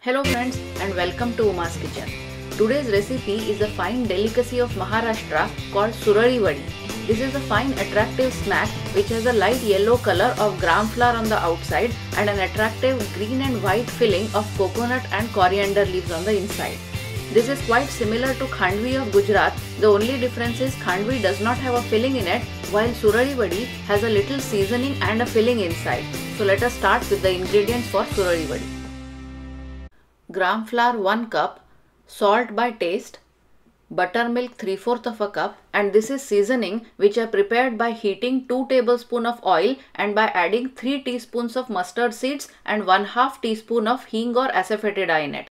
Hello friends and welcome to Uma's Kitchen. Today's recipe is a fine delicacy of Maharashtra called Surali Vadi. This is a fine attractive snack which has a light yellow color of gram flour on the outside and an attractive green and white filling of coconut and coriander leaves on the inside. This is quite similar to Khandvi of Gujarat. The only difference is Khandvi does not have a filling in it while Surali Vadi has a little seasoning and a filling inside. So let us start with the ingredients for Surali Vadi. Gram flour 1 cup, salt by taste, buttermilk 3/4 of a cup, and this is seasoning which I prepared by heating 2 tablespoons of oil and by adding 3 teaspoons of mustard seeds and 1/2 teaspoon of hing or asafoetida in it.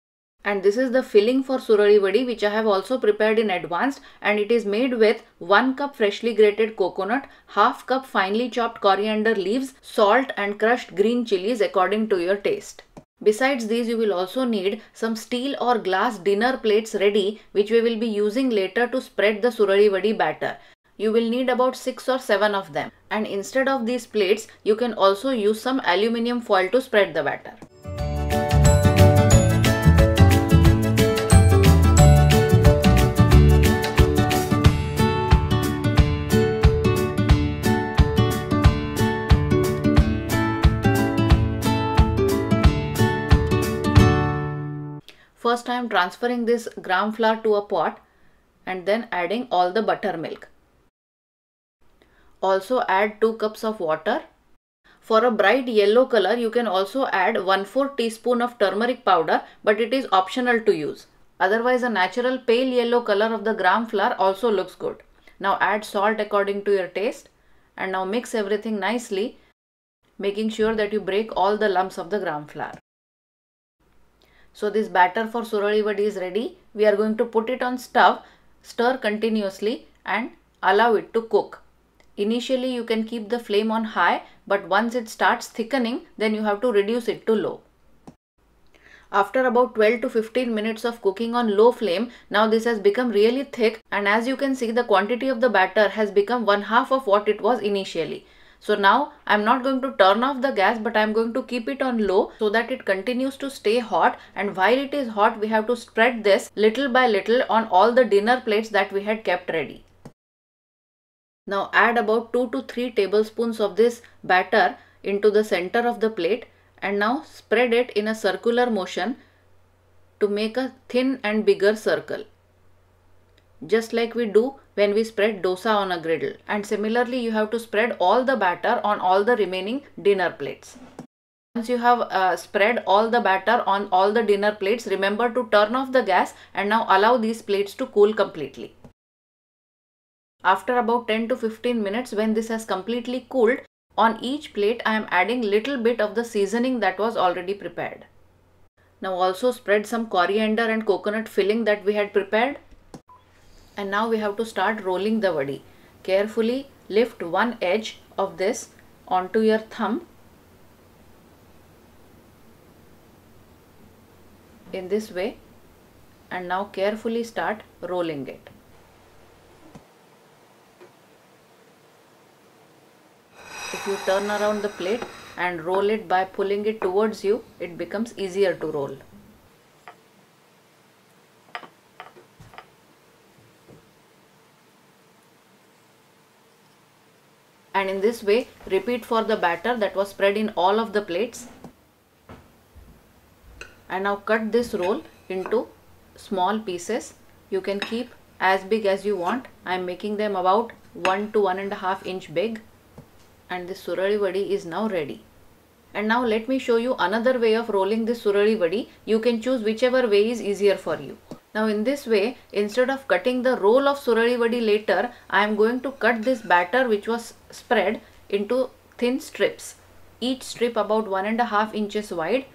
And this is the filling for Surali Vadi which I have also prepared in advance, and it is made with 1 cup freshly grated coconut, half cup finely chopped coriander leaves, salt and crushed green chilies according to your taste. Besides these, you will also need some steel or glass dinner plates ready which we will be using later to spread the Surali Vadi batter. You will need about 6 or 7 of them, and instead of these plates you can also use some aluminium foil to spread the batter. First I am transferring this gram flour to a pot and then adding all the buttermilk. Also add 2 cups of water. For a bright yellow color you can also add 1/4 teaspoon of turmeric powder, but it is optional to use. Otherwise a natural pale yellow color of the gram flour also looks good. Now add salt according to your taste and now mix everything nicely, making sure that you break all the lumps of the gram flour. So this batter for Surali Vadi is ready. We are going to put it on stove, stir continuously and allow it to cook. Initially you can keep the flame on high, but once it starts thickening then you have to reduce it to low. After about 12 to 15 minutes of cooking on low flame, now this has become really thick, and as you can see the quantity of the batter has become 1/2 of what it was initially. So now I am not going to turn off the gas, but I am going to keep it on low so that it continues to stay hot, and while it is hot we have to spread this little by little on all the dinner plates that we had kept ready. Now add about 2 to 3 tablespoons of this batter into the center of the plate and now spread it in a circular motion to make a thin and bigger circle, just like we do when we spread dosa on a griddle. And similarly you have to spread all the batter on all the remaining dinner plates. Once you have spread all the batter on all the dinner plates, remember to turn off the gas and now allow these plates to cool completely. After about 10 to 15 minutes, when this has completely cooled, on each plate I am adding little bit of the seasoning that was already prepared. Now also spread some coriander and coconut filling that we had prepared. And now we have to start rolling the vadi. Carefully lift one edge of this onto your thumb in this way, and now carefully start rolling it. If you turn around the plate and roll it by pulling it towards you, it becomes easier to roll. And in this way repeat for the batter that was spread in all of the plates. And now cut this roll into small pieces. You can keep as big as you want. I am making them about 1 to 1.5 inch big. And this Surali Vadi is now ready. And now let me show you another way of rolling this Surali Vadi. You can choose whichever way is easier for you. Now in this way, instead of cutting the roll of Surali Vadi later, I am going to cut this batter which was spread into thin strips, each strip about 1.5 inches wide,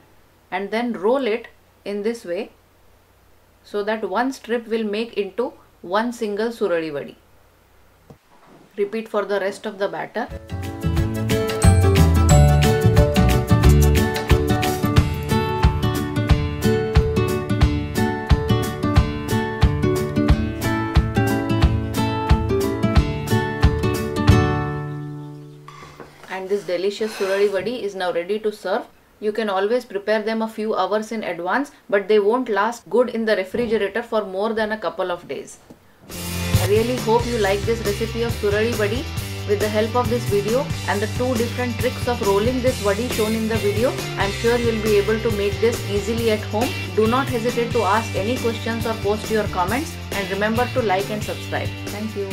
and then roll it in this way so that one strip will make into one single Surali Vadi. Repeat for the rest of the batter. And this delicious Surali Vadi is now ready to serve. You can always prepare them a few hours in advance, but they won't last good in the refrigerator for more than a couple of days. I really hope you like this recipe of surari vadi. With the help of this video and the 2 different tricks of rolling this vadi shown in the video, I am sure you will be able to make this easily at home. Do not hesitate to ask any questions or post your comments, and remember to like and subscribe. Thank you.